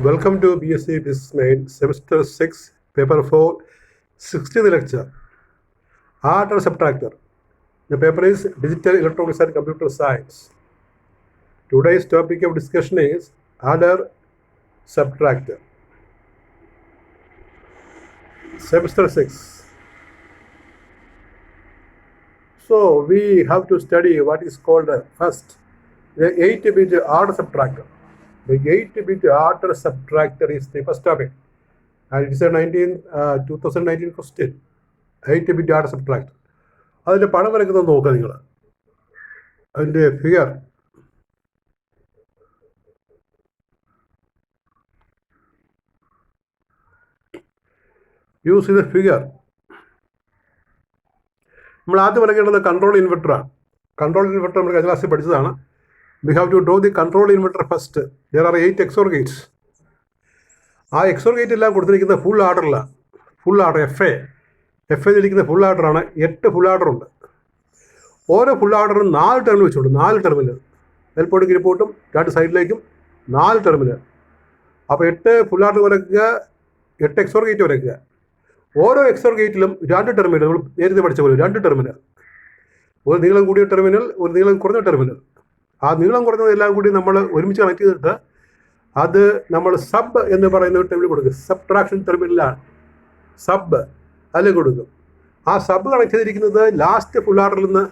Welcome to BSc Business Main, Semester 6, Paper 4, 60th lecture. Adder Subtractor. The paper is Digital Electronics and Computer Science. Today's topic of discussion is Adder Subtractor. Semester 6. So we have to study what is called first the 8-bit adder subtractor. The 8-bit adder subtractor is the first topic, and it is a 2019 question. 8-bit adder subtractor. അതിൻ്റെ പടം വരയ്ക്കുന്നത് നോക്കുക നിങ്ങൾ. അതിൻ്റെ figure use ചെയ്ത figure നമ്മൾ ആദ്യം വരയ്ക്കേണ്ടത് control ഇൻവെർട്ടറാണ്. Control inverter നമ്മൾ കഴിഞ്ഞ ക്ലാസ്സിൽ പഠിച്ചതാണ്. We have to draw the control inverter first. There are 8 XOR gates. ആ XOR ഗേറ്റ് എല്ലാം കൊടുത്തിരിക്കുന്ന ഫുൾ ആർഡറിലാണ്. ഫുൾ ആർഡർ എഫ് എന്നിരിക്കുന്ന ഫുൾ ആർഡറാണ്. 8 ഫുൾ ആർഡർ ഉണ്ട്. ഓരോ ഫുൾ ആർഡറും 4 ടെർമിനൽ വെച്ചുകൊണ്ട് 4 ടെർമിനൽ മേൽപോട്ടും കീഴ്പോട്ടും 2 സൈഡിലേക്കും 4 ടെർമിനൽ. അപ്പോൾ 8 ഫുൾ ആർഡർ വരയ്ക്കുക, 8 XOR ഗേറ്റ് വരയ്ക്കുക. ഓരോ XOR ഗേറ്റിലും 2 ടെർമിനൽ, നമ്മൾ നേരത്തെ പഠിച്ച പോലെ 2 ടെർമിനൽ. ഒരു നീളം കൂടിയ ടെർമിനൽ, ഒരു നീളം കുറഞ്ഞ ടെർമിനൽ. ആ നീളം കുറഞ്ഞതെല്ലാം കൂടി നമ്മൾ ഒരുമിച്ച് കണക്ട് ചെയ്തിട്ട് അത് നമ്മൾ സബ് എന്ന് പറയുന്ന ടെർമിനൽ കൊടുക്കും. സബ്ട്രാക്ഷൻ ടെർമിനലാണ് സബ് അതിൽ കൊടുക്കും. ആ സബ് കണക്ട് ചെയ്തിരിക്കുന്നത് ലാസ്റ്റ് ഫുൾ ആർഡറിൽ നിന്ന്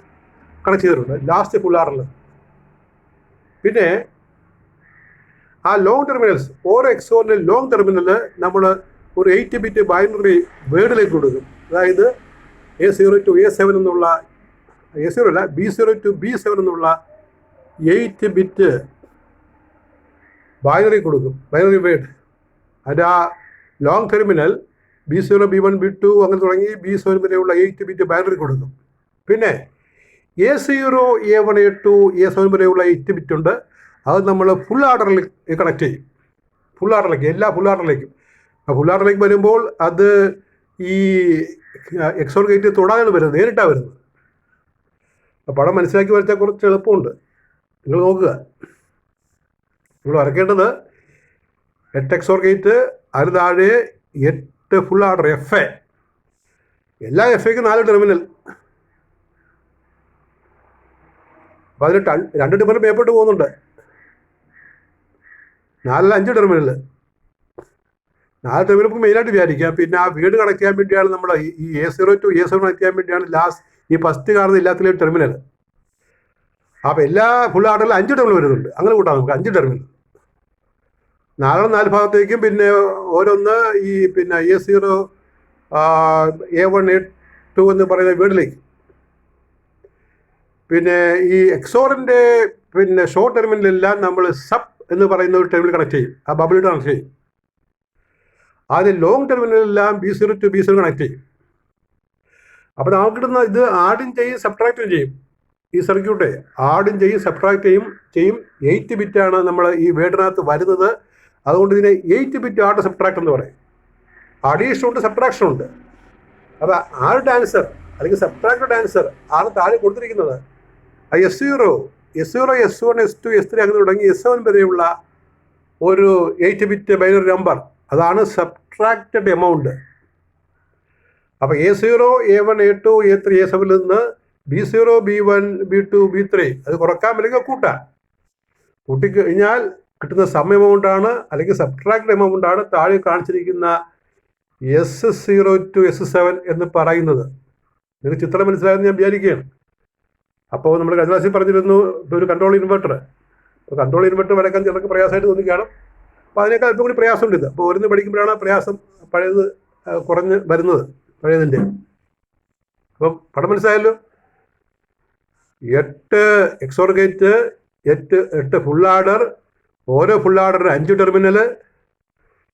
കണക്ട് ചെയ്തിട്ടുണ്ട്. ലാസ്റ്റ് ഫുൾ ആർഡറിൽ പിന്നെ ആ ലോങ് ടെർമിനൽസ്, ഓരോ എക്സോറിൻ്റെ ലോങ് ടെർമിനൽ നമ്മൾ ഒരു 8-ബിറ്റ് ബൈനറി വേർഡിലേക്ക് കൊടുക്കും. അതായത് A0 to A7 എന്നുള്ള, A0 അല്ല, B0 to B7 എന്നുള്ള 8-ബിറ്റ് ബൈനറി കൊടുക്കും, ബൈനറി വേർഡ്. അതിൻ്റെ ആ long terminal B0, B1, B2 അങ്ങനെ തുടങ്ങി B7 വരെയുള്ള 8-ബിറ്റ് ബൈനറി കൊടുക്കും. പിന്നെ A0, A1, A2, A7 വരെയുള്ള 8-ബിറ്റ് ഉണ്ട്. അത് നമ്മൾ ഫുൾ ആർഡറിൽ കണക്ട് ചെയ്യും. ഫുൾ ആർഡറിലേക്ക്, എല്ലാ ഫുൾ ആർഡറിലേക്കും. ആ ഫുൾ ആർഡറിലേക്ക് വരുമ്പോൾ അത് ഈ XOR ഗേറ്റ് തൊടാനാണ് വരുന്നത്, നേരിട്ടാണ് വരുന്നത്. പടം മനസ്സിലാക്കി വരച്ചാൽ കുറച്ച് എളുപ്പമുണ്ട്. നിങ്ങൾ നോക്കുക, നിങ്ങൾ വരയ്ക്കേണ്ടത് 8 XOR ഗേറ്റ്, അതിന് താഴെ 8 ഫുൾ ആർഡർ എഫ്. എല്ലാ എഫ്ഐക്കും 4 ടെർമിനൽ. അപ്പോൾ അതിൽ 2 ടെർമിനൽ മേപ്പോട്ട് പോകുന്നുണ്ട്. 4 5 ടെർമിനൽ. 4 ടെർമിനൽ മെയിനായിട്ട് വിചാരിക്കാം. പിന്നെ ആ വീട് കണക്ട് ചെയ്യാൻ വേണ്ടിയാണ് നമ്മൾ ഈ A0 to A7 കണക്ട് ചെയ്യാൻ വേണ്ടിയാണ് ലാസ്റ്റ് ഈ ഫസ്റ്റ് കാണുന്ന എല്ലാത്തിലെയും ടെർമിനൽ. അപ്പോൾ എല്ലാ ഫുൾ ആർഡറിൽ 5 ടെർമിനൽ വരുന്നുണ്ട്. അങ്ങനെ കൂട്ടാം നമുക്ക് 5 ടെർമിനൽ. 4 ഭാഗത്തേക്കും പിന്നെ ഓരോന്ന് ഈ പിന്നെ A0, A1, A2 എന്ന് പറയുന്ന വീടിലേക്ക്. പിന്നെ ഈ എക്സോറിൻ്റെ പിന്നെ ഷോർട്ട് ടെർമിനലെല്ലാം നമ്മൾ സബ് എന്ന് പറയുന്ന ഒരു ടെർമിനൽ കണക്ട് ചെയ്യും. ആ ബബിളിട്ട് കണക്ട് ചെയ്യും. അതിൽ long ടെർമിനലെല്ലാം B0 to B7 connect ചെയ്യും. അപ്പോൾ നമുക്ക് കിട്ടുന്ന ഇത് ആഡും ചെയ്യും സബ്ട്രാക്റ്റും ചെയ്യും. ഈ സർക്യൂട്ട് ആഡും ചെയ്യും സബ്ട്രാക്ട് ചെയ്യും. 8-ബിറ്റാണ് നമ്മൾ ഈ വേർഡിനകത്ത് വരുന്നത്. അതുകൊണ്ട് ഇതിനെ 8-ബിറ്റ് ആഡർ സബ്ട്രാക്ടർ എന്ന് പറയും. അഡീഷൻ ഉണ്ട്, സബ്ട്രാക്ഷൻ ഉണ്ട്. അപ്പോൾ ആരുടെ ആൻസർ അല്ലെങ്കിൽ സബ്ട്രാക്ടറുടെ ആൻസർ ആണ് താഴെ കൊടുത്തിരിക്കുന്നത്. S0, S1, S2, S3 അങ്ങനെ തുടങ്ങി S7 വരെയുള്ള ഒരു 8-ബിറ്റ് ബൈനറി നമ്പർ, അതാണ് സബ്ട്രാക്റ്റഡ് എമൗണ്ട്. അപ്പോൾ A0, A1, A2, A3, A7 നിന്ന് B0, B1, B2, B3 അത് കുറക്കാൻ അല്ലെങ്കിൽ കൂട്ടാം. കൂട്ടിക്കഴിഞ്ഞാൽ കിട്ടുന്ന സം എമൗണ്ടാണ് അല്ലെങ്കിൽ സബ്ട്രാക്ട് എമൗണ്ടാണ് താഴെ കാണിച്ചിരിക്കുന്ന S0 to S7 എന്ന് പറയുന്നത്. നിങ്ങൾക്ക് ചിത്രം മനസ്സിലായെന്ന് ഞാൻ വിചാരിക്കുകയാണ്. അപ്പോൾ നമ്മൾ കഴിഞ്ഞ ക്ലാസ്സിൽ പറഞ്ഞിരുന്നു ഒരു കൺട്രോൾ ഇൻവെർട്ടർ. അപ്പോൾ കൺട്രോൾ ഇൻവെർട്ടർ വരയ്ക്കാൻ ചിലർക്ക് പ്രയാസമായിട്ട് തോന്നിക്കാണും. അപ്പോൾ അതിനേക്കാൾ അല്പം കൂടി പ്രയാസമുണ്ട് ഇത്. അപ്പോൾ ഓരോന്ന് പഠിക്കുമ്പോഴാണ് പ്രയാസം പഴയത് കുറഞ്ഞ് വരുന്നത്, പഴയതിൻ്റെ. അപ്പം പടം മനസ്സിലായല്ലോ. 8 XOR ഗേറ്റ്, 8 ഫുൾ ആർഡർ, ഓരോ ഫുൾ ആർഡറിന് 5 ടെർമിനൽ.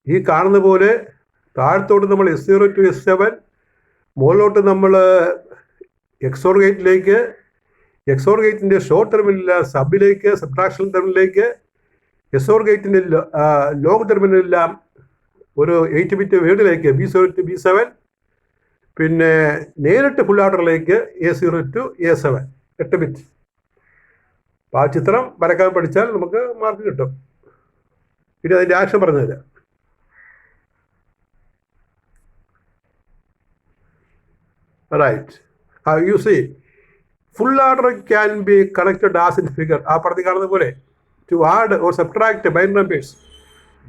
ഈ കാണുന്ന പോലെ താഴത്തോട്ട് നമ്മൾ S0 to S7, മുകളിലോട്ട് നമ്മൾ XOR ഗേറ്റിലേക്ക്, XOR ഗേറ്റിൻ്റെ ഷോർട്ട് ടെർമിനൽ സബിലേക്ക്, സബ്ട്രാക്ഷൻ ടെർമിനലിലേക്ക്, XOR ഗേറ്റിൻ്റെ ലോങ് ടെർമിനലെല്ലാം ഒരു 8-ബിറ്റ് വേർഡിലേക്ക് B0 to B7, പിന്നെ നേരിട്ട് full ആർഡറിലേക്ക് A0 to A7 8 bit. അപ്പോൾ ആ ചിത്രം വരക്കാൻ പഠിച്ചാൽ നമുക്ക് മാർക്ക് കിട്ടും. ഇനി അതിൻ്റെ ആക്ഷൻ പറഞ്ഞുതരാം. Right, you see full adder can be connected as in figure. ആ പറഞ്ഞ് കാണുന്ന പോലെ to add or subtract binary numbers,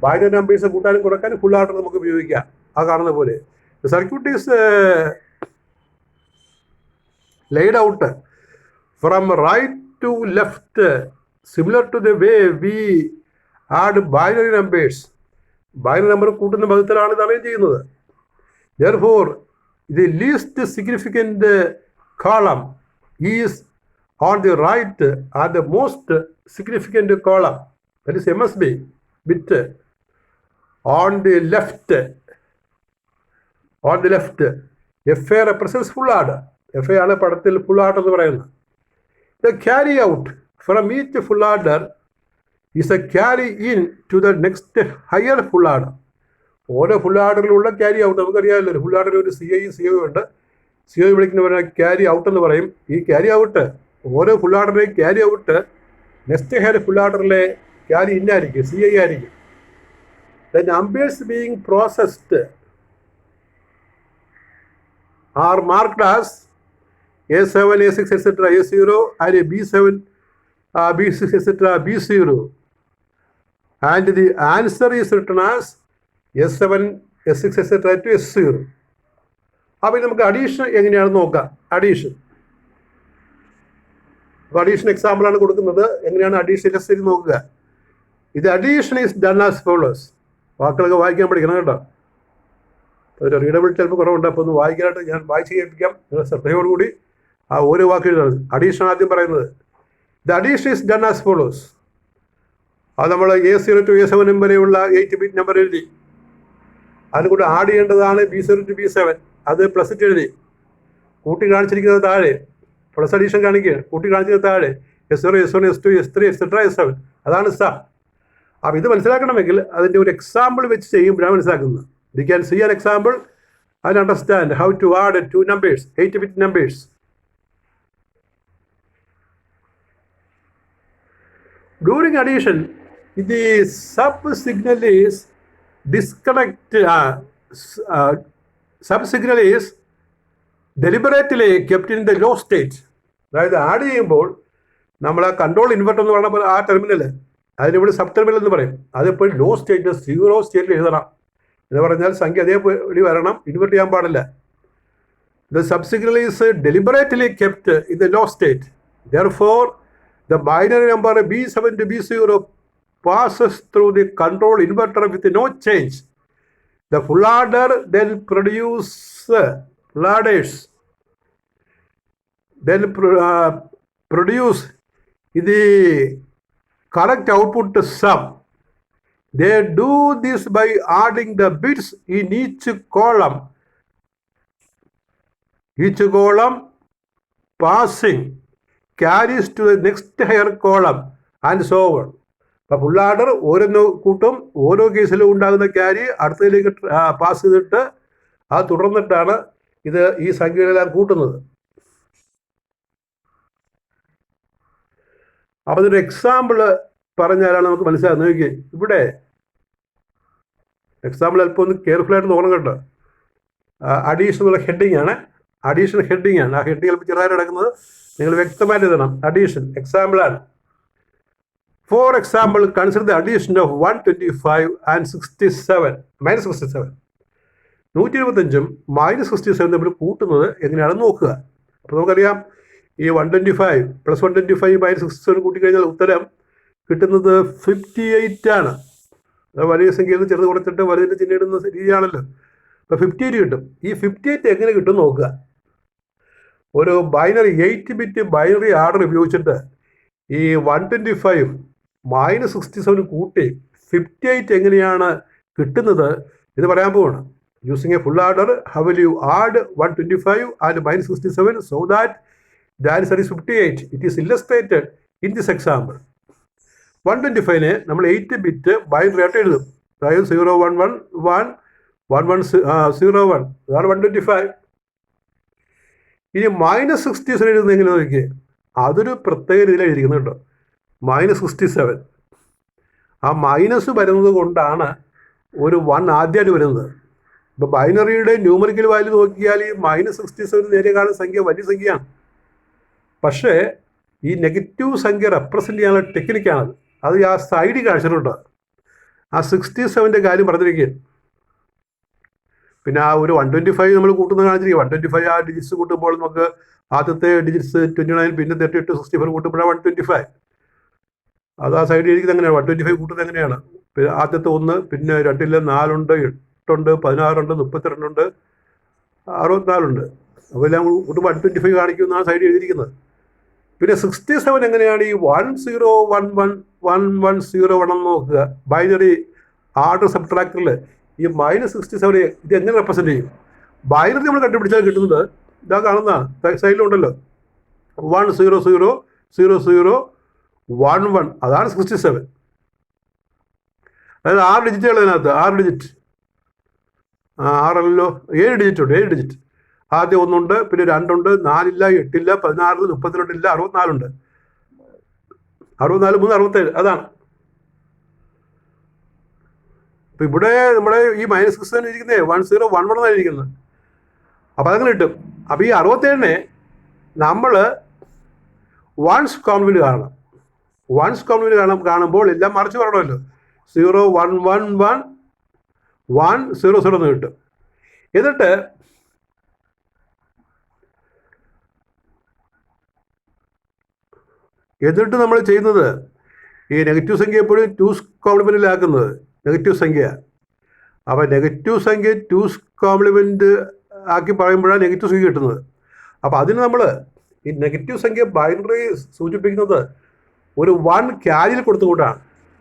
binary numbers കൂട്ടാനും കുറക്കാനും ഫുൾ ആർഡർ നമുക്ക് ഉപയോഗിക്കാം. ആ കാണുന്ന പോലെ circuit is laid out from right to left, similar to the way we add binary numbers. Binary number കൂട്ടുന്ന പദത്തിലാണ് ഇത് അറേഞ്ച് ചെയ്യുന്നത്. Therefore, the least significant column is on the right and the most significant column, that is MSB bit, on the left. FA represents full order. FA ആണ് പടത്തിൽ full order എന്ന് പറയുന്നത്. The carry out from each full order is a carry in to the next higher full order. ഓരോ full ആർഡറിലുള്ള carry out നമുക്കറിയാമല്ലോ. Full ആർഡറിൽ ഒരു CI ഉണ്ട്. CI വിളിക്കുന്നവരെ carry out എന്ന് പറയും. ഈ ക്യാരി ഔട്ട് ഓരോ ഫുൾ ആർഡറിലെയും carry out next higher full ആർഡറിലെ ക്യാരി ഇൻ ആയിരിക്കും, CI ആയിരിക്കും. The numbers being processed are marked as A7, A6, etc. A0 and B7, B6, etc. B0, and the answer is written as S7, S6, etc. to S0. അപ്പോൾ നമുക്ക് addition എങ്ങനെയാണെന്ന് നോക്കാം. Addition എക്സാമ്പിളാണ് കൊടുക്കുന്നത്. എങ്ങനെയാണ് addition test നോക്കുക. ഇത് addition is done as follows. വാക്കുകളൊക്കെ വായിക്കാൻ പഠിക്കണം കേട്ടോ. ഒരു റീഡബിലിറ്റി ചിലപ്പോൾ കുറവുണ്ട്. അപ്പോൾ ഒന്ന് വായിക്കാനായിട്ട് ഞാൻ വായിച്ച് കേൾപ്പിക്കാം. നിങ്ങൾ ശ്രദ്ധയോടുകൂടി ആ ഓരോ വാക്ക് എഴുതുന്നത്. അഡീഷൻ ആദ്യം പറയുന്നത് the addition is done as follows. അത് നമ്മൾ A0 to A7 വരെയുള്ള 8 ബിറ്റ് നമ്പർ എഴുതി. അതുകൊണ്ട് ആഡ് ചെയ്യേണ്ടതാണ് B0 to B7. അത് പ്ലസ് ഇട്ട് എഴുതി. കൂട്ടി കാണിച്ചിരിക്കുന്നത് താഴെ പ്ലസ് അഡീഷൻ കാണിക്കുക. കൂട്ടി കാണിച്ചിരിക്കുന്നത് താഴെ S0, S1, S2, S3, etc. S7. അതാണ് സം. അപ്പോൾ ഇത് മനസ്സിലാക്കണമെങ്കിൽ അതിൻ്റെ ഒരു എക്സാമ്പിൾ വെച്ച് ചെയ്യുമ്പോഴാണ് മനസ്സിലാക്കുന്നത്. You can see an example and understand how to add two numbers, 8-bit numbers. During addition, the sub signal is sub signal is deliberately kept in the low state. അതായത് add ചെയ്യുമ്പോൾ നമ്മൾ ആ control inverter എന്ന് പറയുമ്പോൾ ആ terminal അതിനിവിടെ sub terminal എന്ന് പറയും. അതിപ്പോൾ ലോ സ്റ്റേറ്റ് 0 സ്റ്റേറ്റിൽ എഴുതണം. എന്ന് പറഞ്ഞാൽ സംഖ്യ അതേപടി വരണം, ഇൻവെർട്ട് ചെയ്യാൻ പാടില്ല. The subsignal is deliberately kept in the low state. Therefore, the binary number B7 to B0 passes through the control inverter with no change. The full order then produces the correct output sum. They do this by adding the bits in each column. Each column passing carries to the next higher column and so on. അപ്പോൾ full order ഓരോന്ന് കൂട്ടും. ഓരോ കേസിലും ഉണ്ടാകുന്ന carry അടുത്തതിലേക്ക് pass ചെയ്തിട്ട് അത് തുടർന്നിട്ടാണ് ഇത് ഈ സംഖ്യകളെല്ലാം കൂട്ടുന്നത്. അപ്പോൾ ഇതൊരു എക്സാമ്പിൾ പറഞ്ഞാലാണ് നമുക്ക് മനസ്സിലാകുന്നത്. നോക്കി ഇവിടെ എക്സാമ്പിൾ അല്പം ഒന്ന് കെയർഫുള്ളായിട്ട് നോക്കണം കേട്ടോ. അഡീഷൻ എന്നുള്ള ഹെഡിങ് ആണ്. അഡീഷൻ ഹെഡിങ് ആണ്. ആ ഹെഡിങ് ചിലപ്പോൾ ചെറുതായിട്ട് കിടക്കുന്നത് നിങ്ങൾ വ്യക്തമായിട്ട് എഴുതണം. അഡീഷൻ എക്സാമ്പിളാണ്. For example consider the addition of 125 and 67 -67. 125 -67 തമ്മിൽ കൂട്ടുന്നത് എങ്ങനെയാണെന്ന് നോക്കുക. അപ്പോൾ നമുക്കറിയാം ഈ 125 + 125 -67 കൂട്ടിക്കഴിഞ്ഞാൽ ഉത്തരം കിട്ടുന്നത് 58 ആണ്. വലിയ സംഖ്യയിൽ നിന്ന് ചെറുത് കൊടുത്തിട്ട് വലുതിൻ്റെ ചിഹ്നം ഇടുന്ന രീതിയാണല്ലോ. അപ്പോൾ 58 കിട്ടും. ഈ 58 എങ്ങനെ കിട്ടും നോക്കുക. ഒരു ബൈനറി 8-ബിറ്റ് ബൈനറി ആർഡർ ഉപയോഗിച്ചിട്ട് ഈ 125 -67 കൂട്ടി 58 എങ്ങനെയാണ് കിട്ടുന്നത് എന്ന് പറയാൻ പോവാണ്. Using A full order, how will you add 125 and -67 so that the answer is 58. It is illustrated in this example. 125-നെ നമ്മൾ 8-ബിറ്റ് ബൈനറി ആയിട്ട് എഴുതും. അതായത് 0111 1101 അതാണ് 125. ഇനി -67 എഴുതുന്നത് എങ്ങനെ നോക്കിയേ. അതൊരു പ്രത്യേക രീതിയിലാണ് എഴുതിയിരിക്കുന്നത് കേട്ടോ. -67 ആ മൈനസ് വരുന്നത് കൊണ്ടാണ് ഒരു 1 ആദ്യമായിട്ട് വരുന്നത്. ഇപ്പോൾ ബൈനറിയുടെ ന്യൂമറിക്കൽ വാല്യൂ നോക്കിയാൽ ഈ -67 നേരെ കാണുന്ന സംഖ്യ വലിയ സംഖ്യയാണ്. പക്ഷേ ഈ നെഗറ്റീവ് സംഖ്യ റെപ്രസെൻ്റ് ചെയ്യാനുള്ള ടെക്നിക്കാണത്. അത് ആ സൈഡിൽ കാണിച്ചിട്ടുണ്ട്. ആ 67ൻ്റെ കാര്യം പറഞ്ഞിരിക്കുക. പിന്നെ ആ ഒരു 125 നമ്മൾ കൂട്ടുന്നത് കാണിച്ചിരിക്കുക. 125 ആ ഡിജിറ്റ്സ് കൂട്ടുമ്പോൾ നമുക്ക് ആദ്യത്തെ ഡിജിറ്റ്സ് 29, പിന്നെ 38, 64 കൂട്ടുമ്പോഴാണ് 125. അത് ആ സൈഡിൽ ഇരിക്കുന്നത് എങ്ങനെയാണ്? 125 കൂട്ടുന്നത് എങ്ങനെയാണ്? പിന്നെ ആദ്യത്തെ 1, പിന്നെ 2 4 ഉണ്ട്, 8 ഉണ്ട്, 16 ഉണ്ട്, 32 ഉണ്ട്, 64 ഉണ്ട്. അപ്പോൾ എല്ലാം കൂട്ടുമ്പോൾ 125 കാണിക്കുമെന്നാണ് സൈഡിൽ എഴുതിയിരിക്കുന്നത്. പിന്നെ 67 എങ്ങനെയാണ്? ഈ 10111101 എന്ന് നോക്കുക. ബൈനറി ആർഡർ സബ്ട്രാക്ടറിൽ ഈ -67 ഇത് എങ്ങനെ റെപ്രസെൻ്റ് ചെയ്യും? ബൈനറി നമ്മൾ കണ്ടുപിടിച്ചാൽ കിട്ടുന്നത് ഇതാ കാണുന്നതാണ്, സൈഡിലുണ്ടല്ലോ 1000011. അതാണ് 67. അതായത് 6 ഡിജിറ്റുകൾ അതിനകത്ത്, 6 ഡിജിറ്റ്, 6 7 ഡിജിറ്റ് ഉണ്ട്. 7 ഡിജിറ്റ്. ആദ്യം 1 ഉണ്ട്, പിന്നെ 2 ഉണ്ട്, 4 ഇല്ല, 8 ഇല്ല, 16, 32 ഇല്ല, 64 ഉണ്ട്. 64, 3, 67. അതാണ്. അപ്പം ഇവിടെ നമ്മുടെ ഈ -67 ഇരിക്കുന്നത് 1011 എന്നാണ് ഇരിക്കുന്നത്. അപ്പം അതങ്ങനെ കിട്ടും. അപ്പോൾ ഈ 67നെ നമ്മൾ വൺസ് കോംപ്ലിമെൻറ്റ് കാണണം. വൺസ് കോംപ്ലിമെൻറ്റ് കാണുമ്പോൾ എല്ലാം മറിച്ച് പറയണമല്ലോ. 0 1 1 1 1 0 0 എന്ന് കിട്ടും. എന്നിട്ട് നമ്മൾ ചെയ്യുന്നത് ഈ നെഗറ്റീവ് സംഖ്യ എപ്പോഴും 2's കോംപ്ലിമെൻറ്റിലാക്കുന്നത് നെഗറ്റീവ് സംഖ്യ. അപ്പോൾ നെഗറ്റീവ് സംഖ്യ 2's കോംപ്ലിമെൻറ്റ് ആക്കി പറയുമ്പോഴാണ് നെഗറ്റീവ് സംഖ്യ കിട്ടുന്നത്. അപ്പോൾ അതിന് നമ്മൾ ഈ നെഗറ്റീവ് സംഖ്യ ബൈനറി സൂചിപ്പിക്കുന്നത് ഒരു 1 ക്യാരിയിൽ കൊടുത്തുകൊണ്ടാണ്.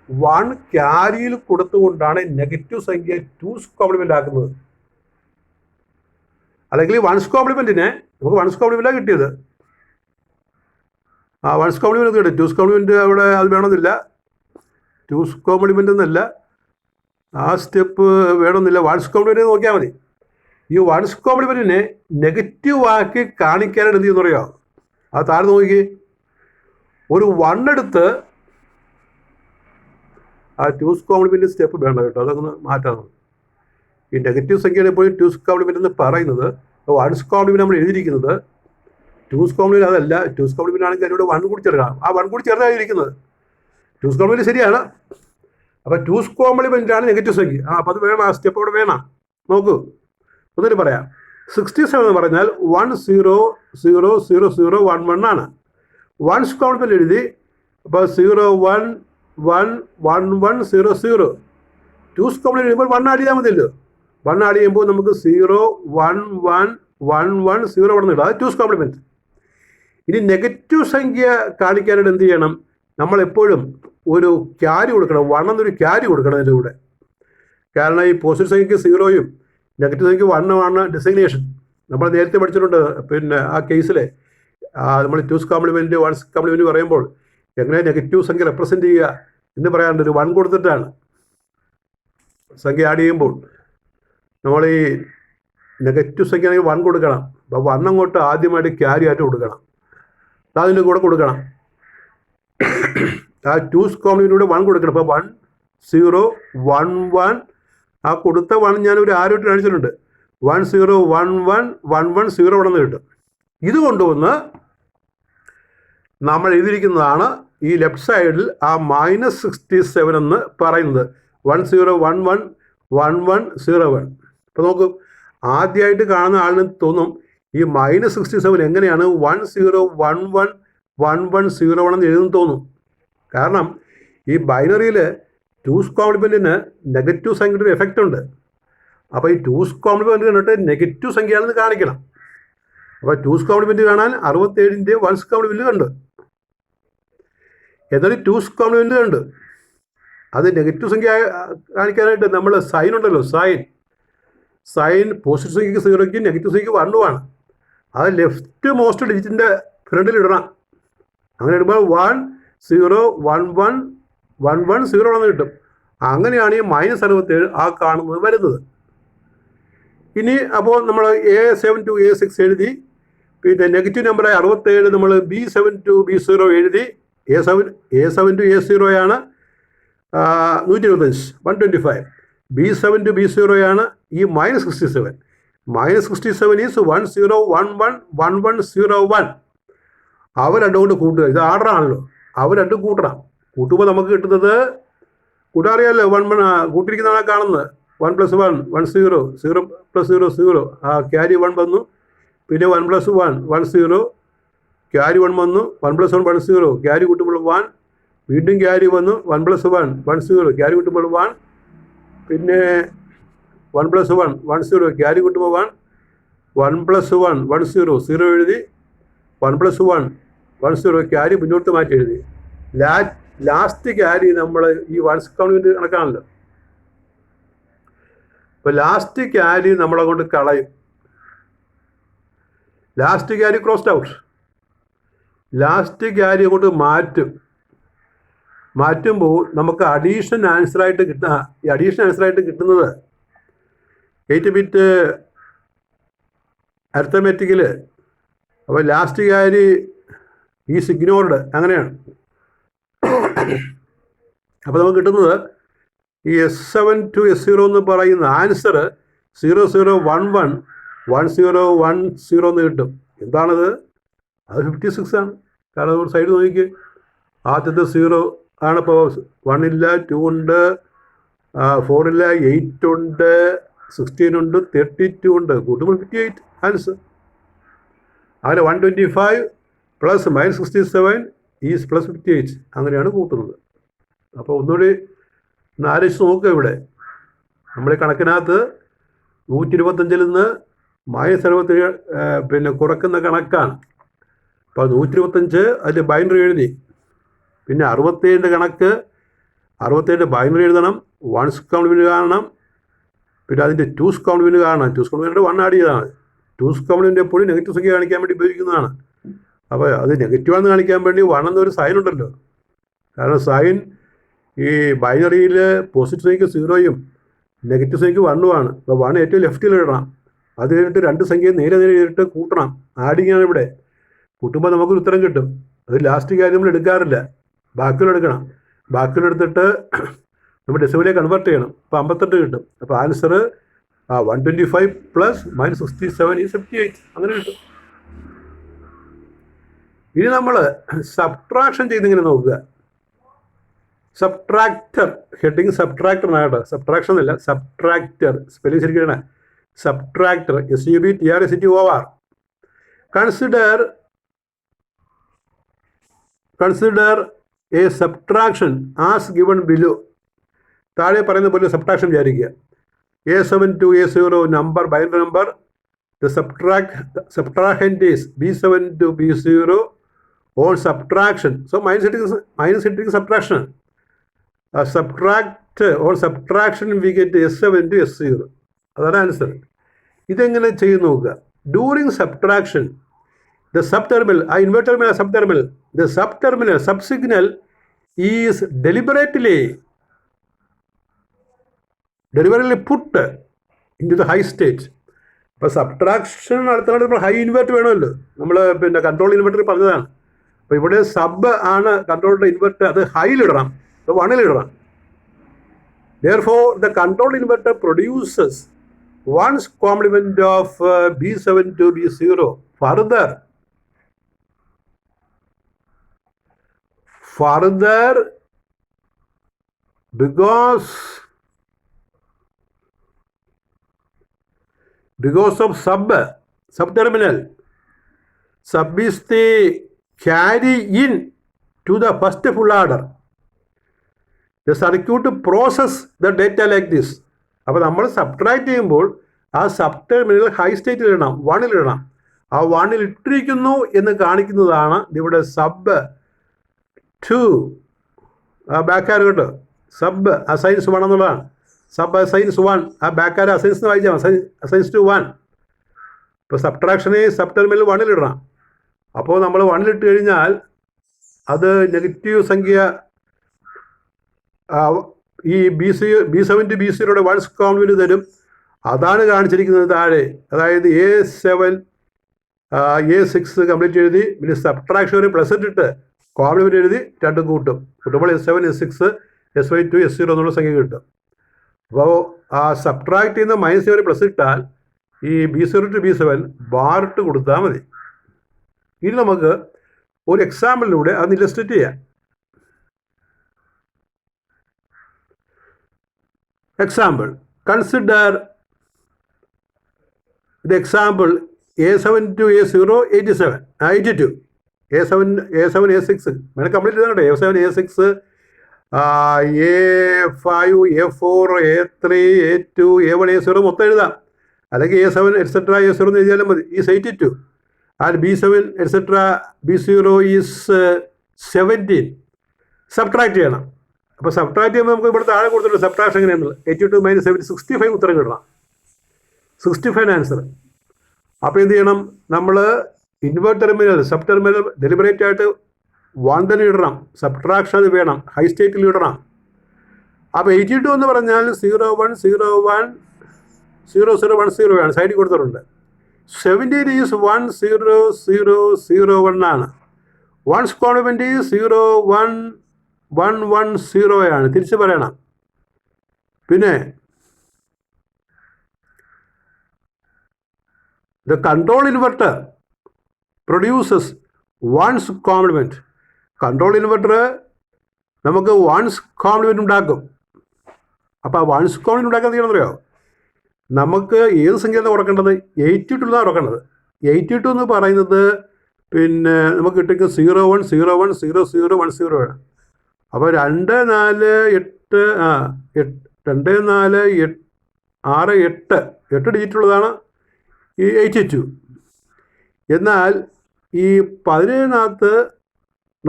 1 ക്യാരിയിൽ കൊടുത്തുകൊണ്ടാണ് നെഗറ്റീവ് സംഖ്യ 2's കോംപ്ലിമെൻ്റ് ആക്കുന്നത്. അല്ലെങ്കിൽ 1's കോംപ്ലിമെൻറ്റിനെ നമുക്ക് 1's കോംപ്ലിമെൻ്റാണ് കിട്ടിയത്. ആ 1's കോംപ്ലിമെൻറ്റ് കിട്ടും. 2's കോംപ്ലിമെൻറ്റ് അവിടെ അത് വേണമെന്നില്ല. 2's കോംപ്ലിമെൻ്റ് എന്നല്ല, ആ സ്റ്റെപ്പ് വേണമെന്നില്ല. 1's കോംപ്ലിമെൻറ്റ് നോക്കിയാൽ മതി. ഈ 1's കോംപ്ലിമെൻറ്റിനെ നെഗറ്റീവ് ആക്കി കാണിക്കാനായിട്ട് എന്ത് ചെയ്യുന്ന അറിയാം? അത് താഴെ നോക്കി ഒരു 1 എടുത്ത് ആ 2's കോംപ്ലിമെൻറ്റ് സ്റ്റെപ്പ് വേണ്ട കേട്ടോ, അതൊന്ന് മാറ്റാം. ഈ നെഗറ്റീവ് സംഖ്യയാണ് എപ്പോഴും 2's കോംപ്ലിമെൻറ്റ് എന്ന് പറയുന്നത്. 1's കോംപ്ലിമെൻറ്റ് നമ്മൾ എഴുതിയിരിക്കുന്നത് 2's കോംപ്ലിമെൻറ്റ് അതല്ല. 2's കോംപ്ലിമെൻറ്റ് ആണെങ്കിൽ അതിലൂടെ 1 കൂടി ചേർക്കണം. ആ 1 കൂടി ചേർന്നായിരിക്കുന്നത് 2's കോംപ്ലിമെൻറ്റ് ശരിയാണ്. അപ്പോൾ 2's കോംപ്ലിമെൻ്റ് ആണ് നെഗറ്റീവ് സംഖ്യ. അപ്പോൾ അത് വേണം, ആ സ്റ്റെപ്പ് അവിടെ വേണം. നോക്കൂ, ഒന്നിട്ട് പറയാം. 67 എന്ന് പറഞ്ഞാൽ 10000011 ആണ്. 1's കോംപ്ലിമെൻ്റ് എഴുതി. അപ്പോൾ 0 1 1 1 1 0 0. 2's കോംപ്ലിമെൻ്റ് എഴുതുമ്പോൾ 1 ആഡ് ചെയ്താൽ മതിയല്ലോ. 1 ആഡ് ചെയ്യുമ്പോൾ നമുക്ക് 0 1 1 1 1 0 അവിടെ നിന്ന് ഇടാം. അത് 2's കോംപ്ലിമെൻറ്റ്. ഇനി നെഗറ്റീവ് സംഖ്യ കാണിക്കാനായിട്ട് എന്ത് ചെയ്യണം? നമ്മളെപ്പോഴും ഒരു ക്യാരി കൊടുക്കണം. 1 എന്നൊരു ക്യാരി കൊടുക്കണം അതിൻ്റെ കൂടെ. കാരണം ഈ പോസിറ്റീവ് സംഖ്യയ്ക്ക് 0യും നെഗറ്റീവ് സംഖ്യയ്ക്ക് 1 ആണ് ഡിസിഗ്നേഷൻ. നമ്മൾ നേരത്തെ പഠിച്ചിട്ടുണ്ട്. പിന്നെ ആ കേസിലെ നമ്മൾ 2's കോംപ്ലിമെൻറ്റ് 1's കോംപ്ലിമെൻറ്റ് പറയുമ്പോൾ എങ്ങനെ നെഗറ്റീവ് സംഖ്യ റെപ്രസെൻ്റ് ചെയ്യുക എന്ന് പറയാറുണ്ട്. ഒരു 1 കൊടുത്തിട്ടാണ് സംഖ്യ ആഡ് ചെയ്യുമ്പോൾ. നമ്മൾ ഈ നെഗറ്റീവ് സംഖ്യ ആണെങ്കിൽ 1 കൊടുക്കണം. അപ്പോൾ 1 അങ്ങോട്ട് ആദ്യമായിട്ട് ക്യാരി ആയിട്ട് കൊടുക്കണം. അതിൻ്റെ കൂടെ കൊടുക്കണം. ആ 2's കോംപ്ലിമെൻറ്റിലൂടെ 1 കൊടുക്കണം. അപ്പോൾ 1 0 1 1 ആ കൊടുത്ത 1 ഞാനൊരു ആരോട്ട് കാണിച്ചിട്ടുണ്ട്. 1 0 1 1 1 1 0 അവിടെ നിന്ന് കിട്ടും. ഇത് കൊണ്ടുവന്ന് നമ്മൾ എഴുതിയിരിക്കുന്നതാണ് ഈ ലെഫ്റ്റ് സൈഡിൽ ആ -67 എന്ന് പറയുന്നത്. 1 0 1 1 1 1 0 1. ഇപ്പോൾ നോക്കൂ, ആദ്യമായിട്ട് കാണുന്ന ആളിന് തോന്നും ഈ -67 എങ്ങനെയാണ് 1 0 1 1 1 1 0 1 എന്ന് എഴുതുന്നു തോന്നും. കാരണം ഈ ബൈനറിയിൽ 2's കോംപ്ലിമെൻറ്റിന് നെഗറ്റീവ് സംഖ്യയുടെ ഒരു എഫക്റ്റ് ഉണ്ട്. അപ്പോൾ ഈ 2's കോംപ്ലിമെൻറ്റ് കണ്ടിട്ട് നെഗറ്റീവ് സംഖ്യയാണെന്ന് കാണിക്കണം. അപ്പോൾ 2's കോംപ്ലിമെൻറ്റ് കാണാൻ 67ൻ്റെ 1's കോംപ്ലിമെൻറ്റ് കണ്ട്, എന്നിട്ട് 2's കോംപ്ലിമെൻറ്റ് കണ്ട്. അത് നെഗറ്റീവ് സംഖ്യ കാണിക്കാനായിട്ട് നമ്മൾ സൈൻ ഉണ്ടല്ലോ, സൈൻ പോസിറ്റീവ് സംഖ്യയ്ക്ക് 0യ്ക്കും നെഗറ്റീവ് സംഖ്യയ്ക്ക് 1 അത് ലെഫ്റ്റ് മോസ്റ്റ് ഡിജിറ്റിൻ്റെ ഫ്രണ്ടിൽ ഇടണം. അങ്ങനെ ഇടുമ്പോൾ 1 0 1 1 1 1 0 എന്ന് കിട്ടും. അങ്ങനെയാണ് ഈ -67 ആ കാണുന്നത് വരുന്നത്. ഇനി അപ്പോൾ നമ്മൾ A7 to A6 എഴുതി. പിന്നെ നെഗറ്റീവ് നമ്പറായ 67 നമ്മൾ B7 to B0 എഴുതി. A7 to A0 ആണ് 125 125. B7 to B0 ആണ് ഈ -67. -67 ഈസ് 10111101. അവ രണ്ടും കൊണ്ട് കൂട്ടുക. ഇത് ആർഡറാണല്ലോ. അവ രണ്ടും കൂട്ടണം. കൂട്ടുമ്പോൾ നമുക്ക് കിട്ടുന്നത് കൂട്ടാറിയാമല്ലോ. 1 കൂട്ടിരിക്കുന്നതാണ് കാണുന്നത്. 1 + 1 1 0 0 + 0 0. ക്യാരി 1 വന്നു. പിന്നെ 1 + 1 1 0. ക്യാരി 1 വന്നു. 1 + 1 1 0. ക്യാരി കൂട്ടുമ്പോൾ 1. വീണ്ടും ക്യാരി വന്നു. 1 + 1 1 0. ക്യാരി കൂട്ടുമ്പോൾ 1. പിന്നെ 1 + 1 1 0. ക്യാരി കൂട്ടുമ്പോൾ 1. 1 + 1 1 0 0 എഴുതി. 1 + 1 1 0. ക്യാരി മുന്നോട്ട് മാറ്റി എഴുതി. ലാസ്റ്റ് ക്യാരി നമ്മൾ ഈ വൺസ് കൗണ്ടിൻ്റെ കണക്കാണല്ലോ. അപ്പോൾ ലാസ്റ്റ് ക്യാരി നമ്മളെ കൊണ്ട് കളയും. Last carry crossed out. Last carry അങ്ങോട്ട് മാറ്റുമ്പോൾ നമുക്ക് അഡീഷൻ ആൻസറായിട്ട് ഈ അഡീഷൻ ആൻസറായിട്ട് കിട്ടുന്നത് 8-bit അരിത്തമെറ്റിക്കിൽ. അപ്പോൾ ലാസ്റ്റ് ക്യാരി ഈസ് ഇഗ്നോർഡ്, അങ്ങനെയാണ്. അപ്പോൾ നമുക്ക് കിട്ടുന്നത് ഈ S7 to S0 എന്ന് പറയുന്ന ആൻസർ 00111010 എന്ന് കിട്ടും. എന്താണത്? അത് 56 ആണ്. കാരണം ഒരു സൈഡ് നോക്കിക്ക്, ആദ്യത്തെ 0 ആണ്. ഇപ്പോൾ 1 ഇല്ല, 2 ഉണ്ട്, 4 ഇല്ല, 8 ഉണ്ട്, 16 ഉണ്ട്, 32 ഉണ്ട്. കൂട്ടുമ്പോൾ 58 ആൻസർ. അങ്ങനെ 125 + -67 ഈസ് +58. അങ്ങനെയാണ് കൂട്ടുന്നത്. അപ്പോൾ ഒന്നുകൂടി ഒന്ന് ആലോചിച്ച് നോക്കുക. ഇവിടെ നമ്മൾ കണക്കിനകത്ത് 125 നിന്ന് -67 പിന്നെ കുറക്കുന്ന കണക്കാണ്. അപ്പോൾ 125 അതിൽ ബൈനറി എഴുതി. പിന്നെ 67 കണക്ക്, 67 ബൈനറി എഴുതണം. 1's കോംപ്ലിമെൻറ്റ് കാണണം. പിന്നെ അതിൻ്റെ 2's കോംപ്ലിമെൻറ്റ് കാണണം. 2's കോംപ്ലിമെൻറ്റ് 1 ആഡ് ചെയ്തതാണ്. 2's കോംപ്ലിമെൻറ്റ് എപ്പോഴും നെഗറ്റീവ് സംഖ്യ കാണിക്കാൻ വേണ്ടി ഉപയോഗിക്കുന്നതാണ്. അപ്പോൾ അത് നെഗറ്റീവാണെന്ന് കാണിക്കാൻ വേണ്ടി 1 എന്നൊരു സൈൻ ഉണ്ടല്ലോ. കാരണം സൈൻ ഈ ബൈനറിയിൽ പോസിറ്റീവ് സംഖ്യക്ക് 0യും നെഗറ്റീവ് സംഖ്യക്ക് 1ഉമാണ്. അപ്പോൾ 1 ഏറ്റവും ലെഫ്റ്റിൽ ഇടണം. അത് കഴിഞ്ഞിട്ട് 2 സംഖ്യയെ നേരെ ചെയ്തിട്ട് കൂട്ടണം. ആഡിങ്ങാണ് ഇവിടെ. കൂട്ടുമ്പോൾ നമുക്കൊരു ഉത്തരം കിട്ടും. അത് ലാസ്റ്റ് കാര്യം നമ്മൾ എടുക്കാറില്ല, ബാക്കിയുള്ള എടുക്കണം. ബാക്കിയുള്ള എടുത്തിട്ട് നമ്മൾ ഡെസിമലിലേക്ക് കൺവേർട്ട് ചെയ്യണം. അപ്പോൾ 58 കിട്ടും. അപ്പോൾ ആൻസർ 125 + -67 ഈസ് 58. അങ്ങനെ കിട്ടും. ഇനി നമ്മൾ സബ്ട്രാക്ഷൻ ചെയ്തിങ്ങനെ നോക്കുക. സബ്ട്രാക്ടർ, ഹെഡിങ് സബ്ട്രാക്ടറിനാകട്ടെ. സബ്ട്രാക്ഷൻ എന്നല്ല, സബ്ട്രാക്ടർ. സ്പെല്ലിംഗ് ശരിക്കണം. Subtractor, SUBTRACTOR. Consider a subtraction as given below. താഴെ പറയുന്ന പോലെ സബ്ട്രാക്ഷൻ വിചാരിക്കുക. A7 to A0 നമ്പർ, binary number. The subtrahend is B7 to B0 on subtraction. So minus hitting subtraction. Subtract on subtraction we get S7 to S0. അതാണ് answer. ഇതെങ്ങനെ ചെയ്ത് നോക്കുക. During subtraction the subterminal, inverted terminal, subterminal, the subterminal subsignal is deliberately put into the high state. ഇപ്പോൾ subtraction നടത്തുന്നത് നമ്മൾ high invert വേണമല്ലോ. നമ്മൾ പിന്നെ കൺട്രോൾ ഇൻവെർട്ടർ പറഞ്ഞതാണ്. അപ്പോൾ ഇവിടെ സബ് ആണ് കൺട്രോളിൻ്റെ ഇൻവെർട്ടർ. അത് ഹൈയിലിടണം, 1-ലിടണം. Therefore, the control inverter produces 1's complement of B7 to B0. Further, because of subterminal, sub is the carry in to the first full order. The circuit process the data like this. അപ്പോൾ നമ്മൾ subtract ചെയ്യുമ്പോൾ ആ സബ്ടെർമിനൽ high സ്റ്റേറ്റിൽ ഇടണം, 1-ൽ ഇടണം. ആ 1-ൽ ഇട്ടിരിക്കുന്നു എന്ന് കാണിക്കുന്നതാണ് ഇവിടെ സബ് 2. ആ ബാക്കാർ കേട്ടോ. സബ് അസൈൻസ് 1 എന്നുള്ളതാണ്. Sub assigns 1. ആ ബാക്കാർ അസൈൻസ് എന്ന് വായിച്ചാൽ അസൈൻസ് ടു 1. ഇപ്പോൾ സബ്ട്രാക്ഷനെ സബ്ടെർമിനൽ 1-ൽ ഇടണം. അപ്പോൾ നമ്മൾ 1-ൽ ഇട്ട് കഴിഞ്ഞാൽ അത് നെഗറ്റീവ് സംഖ്യ ഈ B7 to B0 1's compliment തരും. അതാണ് കാണിച്ചിരിക്കുന്നത് താഴെ. അതായത് A7 A6 കംപ്ലീറ്റ് എഴുതി, പിന്നെ സബ്ട്രാക്ഷൻ ഒരു പ്ലസ് ഇട്ടിട്ട് കോംപ്ലിമെൻറ്റ് എഴുതി, രണ്ടും കൂട്ടും. കൂട്ടുമ്പോൾ S7 S6 SY2 S0 എന്നുള്ള സംഖ്യ കിട്ടും. അപ്പോൾ ആ സബ്ട്രാക്ട് ചെയ്യുന്ന -7 പ്ലസ് ഇട്ടാൽ ഈ B0 to B7 ബാറിട്ട് കൊടുത്താൽ മതി. ഇനി നമുക്ക് ഒരു എക്സാമ്പിളിലൂടെ അത് ഇല്ലസ്ട്രേറ്റ് ചെയ്യാം. Example, consider the example A7 to A0 82, A7 A6 मैंने कंप्लीट ചെയ്തോട്ടെ. A7 A6 A5 A4 A3 A2 A1 A0 മൊത്തം എഴുതാം. അല്ലെങ്കിൽ A7 എക്സെട്ര A0 എന്ന് എഴുതിയാലും മതി. Is 82 and B7 etcetera B0 is 17. Subtract ചെയ്യണം. അപ്പോൾ സബ്ട്രാക്ട് ചെയ്യുമ്പോൾ നമുക്ക് ഇവിടെ താഴെ കൊടുത്തിട്ടുണ്ട് സബ്ട്രാക്ഷൻ എങ്ങനെയാണുള്ളത്. 82 - 7 65 ഉത്തരം കിട്ടണം. 65 ആൻസർ. അപ്പോൾ എന്ത് ചെയ്യണം? നമ്മൾ invert terminal sub terminal deliberate ആയിട്ട് 1 തന്നെ ഇടണം. സബ്ട്രാക്ഷൻ അത് വേണം, ഹൈ സ്റ്റേറ്റിൽ ഇടണം. അപ്പോൾ 82 എന്ന് പറഞ്ഞാൽ 01 01 00 10 ആണ്, സൈഡിൽ കൊടുത്തിട്ടുണ്ട്. 17 ഈസ് 10001 ആണ്. 1's കോംപ്ലിമെൻറ്റ് 01110 ആണ്, തിരിച്ച് പറയണം. പിന്നെ the control inverter produces 1's complement. Control inverter നമുക്ക് 1's കോംപ്ലിമെൻ്റ് ഉണ്ടാക്കും. അപ്പോൾ ആ 1's കോംപ്ലിമെൻ്റ് ഉണ്ടാക്കാൻ ചെയ്യണമെന്നറിയോ? നമുക്ക് ഏത് സംഖ്യയാണ് കുറക്കേണ്ടത്? 82 എന്നാണ് കുറക്കേണ്ടത്. 82 എന്ന് പറയുന്നത് പിന്നെ നമുക്ക് കിട്ടുക 01 01 00 10 ആണ്. അപ്പോൾ 2 4 8 2 4 6 8 ഡിജിറ്റുള്ളതാണ് ഈ 82. എന്നാൽ ഈ 17-നകത്ത്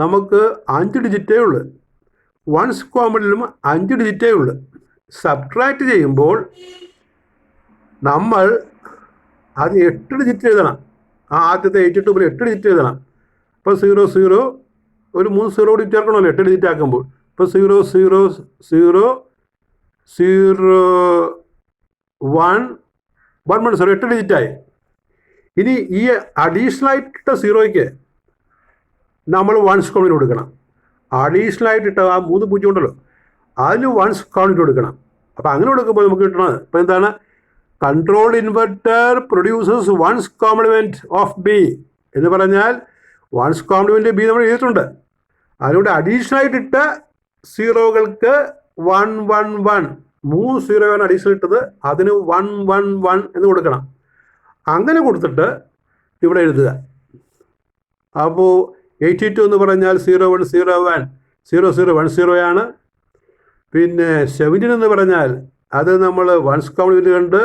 നമുക്ക് 5 ഡിജിറ്റേ ഉള്ളൂ. 1's കോംപ്ലിമെൻറ്റിലും 5 ഡിജിറ്റേ ഉള്ളൂ. സബ്ട്രാക്ട് ചെയ്യുമ്പോൾ നമ്മൾ അത് 8 ഡിജിറ്റ് എഴുതണം. ആ ആദ്യത്തെ 82 8 ഡിജിറ്റ് എഴുതണം. ഇപ്പോൾ 00 ഒരു 3 0 കൂടി ചേർക്കണമല്ലോ 8 ഡിജിറ്റ് ആക്കുമ്പോൾ. ഇപ്പോൾ 0 0 0 0 1 1 0 8 ഡിജിറ്റായി. ഇനി ഈ അഡീഷണൽ ആയിട്ടിട്ട 0യ്ക്ക് നമ്മൾ 1's കോംപ്ലിമെൻ്റ് കൊടുക്കണം. അഡീഷണൽ ആയിട്ടിട്ട ആ 3 0 ഉണ്ടല്ലോ അതിന് 1's കോംപ്ലിമെൻ്റ് കൊടുക്കണം. അപ്പോൾ അങ്ങനെ കൊടുക്കുമ്പോൾ നമുക്ക് കിട്ടണത് ഇപ്പോൾ എന്താണ്? Control inverter producers 1's compliment of B എന്ന് പറഞ്ഞാൽ 1's കോംപ്ലിമെൻ്റ് ബി നമ്മൾ എഴുതിയിട്ടുണ്ട്. അതിലൂടെ അഡീഷണൽ ആയിട്ടിട്ട 0കൾക്ക് 1 1 1 3 0 അഡീഷണൽ ഇട്ടത് അതിന് 1 1 1 എന്ന് കൊടുക്കണം. അങ്ങനെ കൊടുത്തിട്ട് ഇവിടെ എഴുതുക. അപ്പോൾ 82 എന്ന് പറഞ്ഞാൽ 01 01 00 10 ആണ്. പിന്നെ 17 എന്ന് പറഞ്ഞാൽ അത് നമ്മൾ 1's കോംപ്ലിമെൻ്റ് കണ്ട്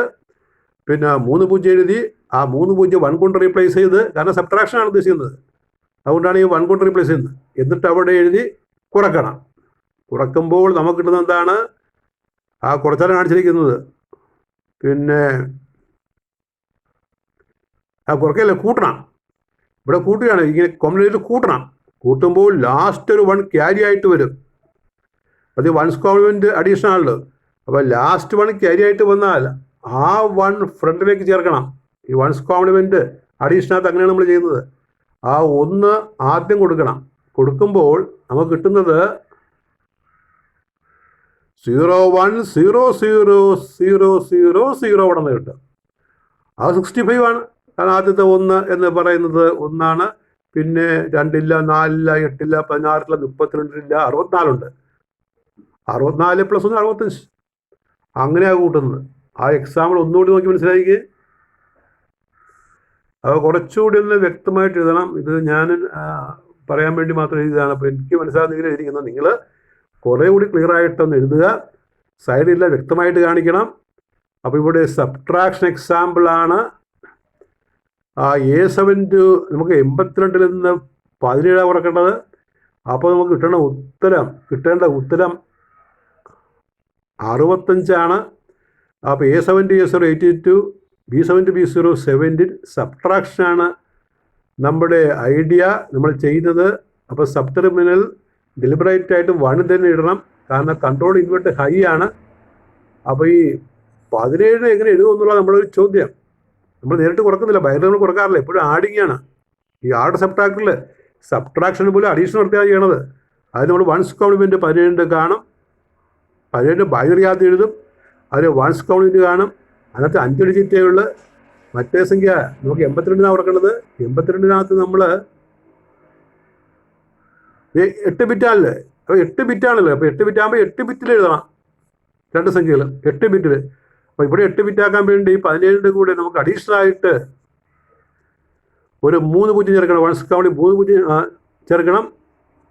പിന്നെ 3 0 എഴുതി. ആ 3 0 1 കൊണ്ട് റീപ്ലേസ് ചെയ്ത്, കാരണം സബ്ട്രാക്ഷനാണ് ഉദ്ദേശിക്കുന്നത്, അതുകൊണ്ടാണ് ഈ 1 കൊണ്ട് റീപ്ലേസ് ചെയ്യുന്നത്. എന്നിട്ട് അവിടെ എഴുതി കുറക്കണം. കുറക്കുമ്പോൾ നമുക്ക് കിട്ടുന്നത് എന്താണ്? ആ കുറച്ചാണ് കാണിച്ചിരിക്കുന്നത്. പിന്നെ ആ കുറക്കല്ല, കൂട്ടണം. ഇവിടെ കൂട്ടുകയാണ്, ഇങ്ങനെ കോംപ്ലിമെൻ്റ് കൂട്ടണം. കൂട്ടുമ്പോൾ ലാസ്റ്റ് ഒരു 1 ക്യാരി ആയിട്ട് വരും. അത് 1's കോംപ്ലിമെൻ്റ് അഡീഷണൽ ആണല്ലോ. അപ്പോൾ ലാസ്റ്റ് 1 ക്യാരി ആയിട്ട് വന്നാൽ ആ 1 ഫ്രണ്ടിലേക്ക് ചേർക്കണം. ഈ 1's കോംപ്ലിമെൻ്റ് അഡീഷണൽ അങ്ങനെയാണ് നമ്മൾ ചെയ്യുന്നത്. ആ 1 ആദ്യം കൊടുക്കണം. കൊടുക്കുമ്പോൾ നമുക്ക് കിട്ടുന്നത് 01 00 000 അവിടെ നിന്ന് കിട്ടും. അത് 65 ആണ്. കാരണം ആദ്യത്തെ 1 എന്ന് പറയുന്നത് 1 ആണ്. പിന്നെ 2 ഇല്ല, 4 ഇല്ല, 8 ഇല്ല, 16 ഇല്ല, 32 ഇല്ല, 64 ഉണ്ട്. 64 + 1 65. അങ്ങനെയാണ് കൂട്ടുന്നത്. ആ എക്സാമ്പിൾ ഒന്നുകൂടി നോക്കി മനസ്സിലാക്കി. അത് കുറച്ചുകൂടി ഒന്ന് വ്യക്തമായിട്ട് എഴുതണം. ഇത് ഞാൻ പറയാൻ വേണ്ടി മാത്രം എഴുതിയതാണ്. അപ്പോൾ എനിക്ക് മനസ്സിലാകുന്നെങ്കിൽ എഴുതിയിരിക്കുന്നത് നിങ്ങൾ കുറേ കൂടി ക്ലിയർ ആയിട്ടൊന്ന് എഴുതുക. സൈഡില്ല, വ്യക്തമായിട്ട് കാണിക്കണം. അപ്പോൾ ഇവിടെ സബ്ട്രാക്ഷൻ എക്സാമ്പിളാണ്. A7 നമുക്ക് 82 നിന്ന് 17 കുറക്കേണ്ടത്. അപ്പോൾ നമുക്ക് കിട്ടേണ്ട ഉത്തരം 65 ആണ്. അപ്പോൾ A7 to A0 82, B7 to B0 17. സബ്ട്രാക്ഷനാണ് നമ്മുടെ ഐഡിയ നമ്മൾ ചെയ്യുന്നത്. അപ്പോൾ സബ് ടെർമിനൽ ഡെലിബറേറ്റ് ആയിട്ട് 1 തന്നെ ഇടണം, കാരണം കൺട്രോൾ ഇൻവെർട്ട് ഹൈ ആണ്. അപ്പോൾ ഈ 17 എങ്ങനെ എഴുതുമെന്നുള്ള നമ്മളൊരു ചോദ്യം. നമ്മൾ നേരിട്ട് കുറക്കുന്നില്ല, ബൈനറി നമ്മൾ കുറക്കാറില്ല, എപ്പോഴും ആഡിങ് ആണ്. ഈ ആഡ് സബ്ട്രാക്ടറിൽ സബ്ട്രാക്ഷന് പോലും അഡീഷണൽ നടത്തിയാണ് ചെയ്യണത്. അത് നമ്മൾ 1's കോംപ്ലിമെൻ്റ് 17 കാണും. അതിൻ്റെ ബൈനറി ആദ്യം എഴുതും, അതിൽ വൺസ് കൗണ്ട് കാണും, അതിനകത്ത് 5 ഡിജിറ്റേ ഉള്ളു. മറ്റേ സംഖ്യ നമുക്ക് 82 കൊടുക്കേണ്ടത്. 82 നമ്മൾ 8 ബിറ്റാണല്ലേ, അപ്പോൾ 8 ബിറ്റാണല്ലോ. അപ്പോൾ 8 ബിറ്റാകുമ്പോൾ 8 ബിറ്റിൽ എഴുതണം 2 സംഖ്യകൾ 8 ബിറ്റിൽ. അപ്പോൾ ഇവിടെ 8 ബിറ്റാക്കാൻ വേണ്ടി 17ൻ്റെ കൂടെ നമുക്ക് അഡീഷണൽ ആയിട്ട് ഒരു 3 പൂജ്യം ചേർക്കണം. വൺസ് കൗണ്ടിൽ 3 പൂജ്യം ചേർക്കണം.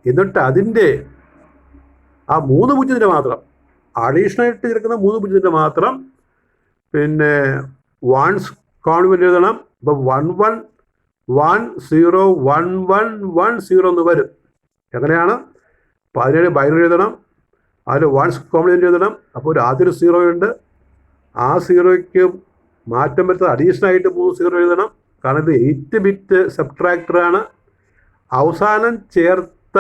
എന്നിട്ട് അതിൻ്റെ ആ 3 പൂജ്യത്തിൻ്റെ മാത്രം അഡീഷണൽ ആയിട്ട് ചേർക്കുന്ന 3 പൂജ്യത്തിൻ്റെ മാത്രം പിന്നെ വൺസ് കോൺവെന്റ് എഴുതണം. അപ്പോൾ 11101110 എന്ന് വരും. എങ്ങനെയാണ്? 17 ബൈനറി എഴുതണം, അതിൽ വൺസ് കോംപ്ലിമെൻ്റ് എഴുതണം. അപ്പോൾ ഒരു ആദ്യം 0 ഉണ്ട്, ആ 0യ്ക്ക് മാറ്റം വരുന്നത് അഡീഷണൽ ആയിട്ട് 3 0 എഴുതണം. കാരണം ഇത് 8 ബിറ്റ് സബ്ട്രാക്ടറാണ്. അവസാനം ചേർത്ത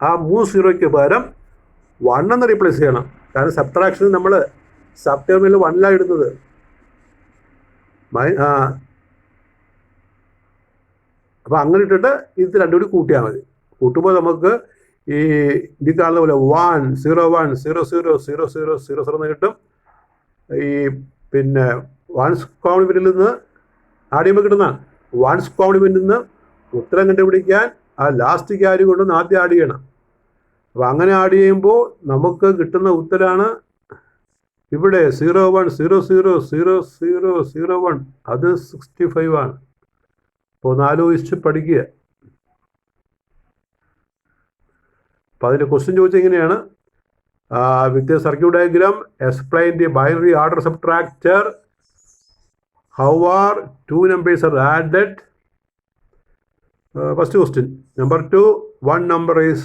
ആ 3 0യ്ക്ക് പകരം 1 എന്ന് റീപ്ലേസ് ചെയ്യണം. കാരണം സബ്ട്രാക്ഷൻ നമ്മൾ സബ് ടെർമിനൽ 1ലാണ് ഇടുന്നത്. അപ്പോൾ അങ്ങനെ ഇട്ടിട്ട് ഇത് രണ്ടും കൂടി കൂട്ടിയാൽ മതി. കൂട്ടുമ്പോൾ നമുക്ക് ഈ ഇതിൽ കാണുന്ന പോലെ 101000000 എന്ന് കിട്ടും. ഈ പിന്നെ വൺസ് കോംപ്ലിമെൻറ്റിൽ നിന്ന് ആഡ് ചെയ്യുമ്പോൾ കിട്ടുന്നതാണ്. വൺസ് കോംപ്ലിമെൻറ്റിൽ നിന്ന് ഉത്തരം കണ്ടുപിടിക്കാൻ ആ ലാസ്റ്റ് ക്യാരി കൊണ്ടൊന്ന് ആദ്യം ആഡ് ചെയ്യണം. അപ്പോൾ അങ്ങനെ ആഡ് ചെയ്യുമ്പോൾ നമുക്ക് കിട്ടുന്ന ഉത്തരമാണ് ഇവിടെ 01000001. അത് 65 ആണ്. അപ്പോൾ 4 പഠിക്കുക. അപ്പോൾ അതിൻ്റെ ക്വസ്റ്റ്യൻ ചോദിച്ചാൽ ഇങ്ങനെയാണ്: with a circuit diagram explain the binary order subtractor. How are 2 numbers are added? First question. Number 2, one number is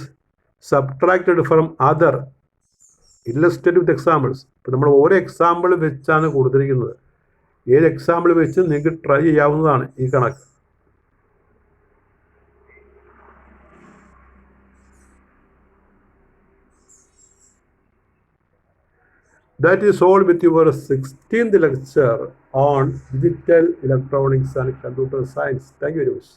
subtracted from other. Illustrate with examples. ഇപ്പോൾ നമ്മൾ ഓരോ എക്സാമ്പിൾ വെച്ചാണ് കൊടുത്തിരിക്കുന്നത്. ഏത് എക്സാമ്പിൾ വെച്ച് നിങ്ങൾക്ക് ട്രൈ ചെയ്യാവുന്നതാണ് ഈ കണക്ക്. That is all with your 16th lecture on digital electronics and computer science. Thank you very much.